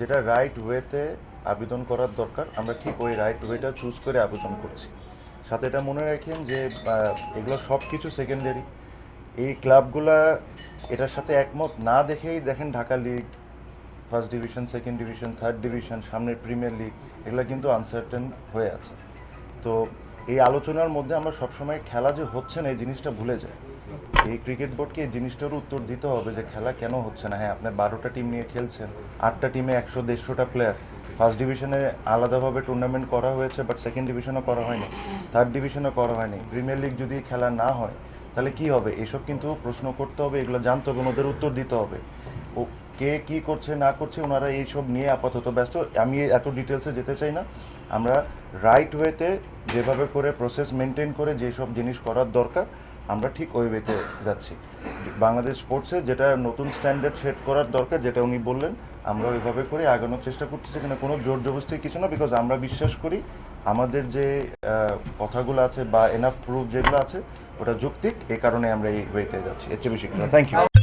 যেটা রাইট ওয়েতে আবেদন করার দরকার আমরা ঠিক ওই রাইট ওয়েটা চুজ করে আবেদন করছি। সাথে এটা মনে রাখেন যে এগুলো সব কিছু সেকেন্ডারি। এই ক্লাবগুলা এটার সাথে একমত না দেখেই দেখেন Dhaka league, first division, second division, third division, সামনের প্রিমিয়ার লিগ, এগুলো কিন্তু আনসার্টেন হয়ে আছে। তো এই আলোচনার মধ্যে আমরা সবসময় খেলা যে হচ্ছে না এই জিনিসটা ভুলে যাই। এই ক্রিকেট বোর্ডকে এই জিনিসটার উত্তর দিতে হবে যে খেলা কেন হচ্ছে না। হ্যাঁ, আপনি 12টা টিম নিয়ে খেলছেন, 8টা টিমে 100-150টা প্লেয়ার। ফার্স্ট ডিভিশনে আলাদাভাবে টুর্নামেন্ট করা হয়েছে, বাট সেকেন্ড ডিভিশনও করা হয়নি, থার্ড ডিভিশনও করা হয়নি। প্রিমিয়ার লিগ যদি খেলা না হয় তাহলে কি হবে? এসব কিন্তু প্রশ্ন করতে হবে, এগুলো জানতে হবে, ওদের উত্তর দিতে হবে। ও কে কী করছে না করছে ওনারা এইসব নিয়ে আপাতত ব্যস্ত। আমি এত ডিটেলসে যেতে চাই না। আমরা রাইট ওয়েতে যেভাবে করে প্রসেস মেনটেন করে যেসব জিনিস করার দরকার আমরা ঠিক ওই ওয়েতে যাচ্ছি। বাংলাদেশ স্পোর্টসে যেটা নতুন স্ট্যান্ডার্ড সেট করার দরকার, যেটা উনি বললেন, আমরা ওইভাবে করে আগানোর চেষ্টা করতেছি। এখানে কোনো জোর জবরদস্তির কিছু না, বিকজ আমরা বিশ্বাস করি আমাদের যে কথাগুলো আছে বা এনাফ প্রুফ যেগুলো আছে ওটা যৌক্তিক, এই কারণে আমরা এই ওয়েতে যাচ্ছি। এর চেয়ে বেশি কিছু না। Thank you.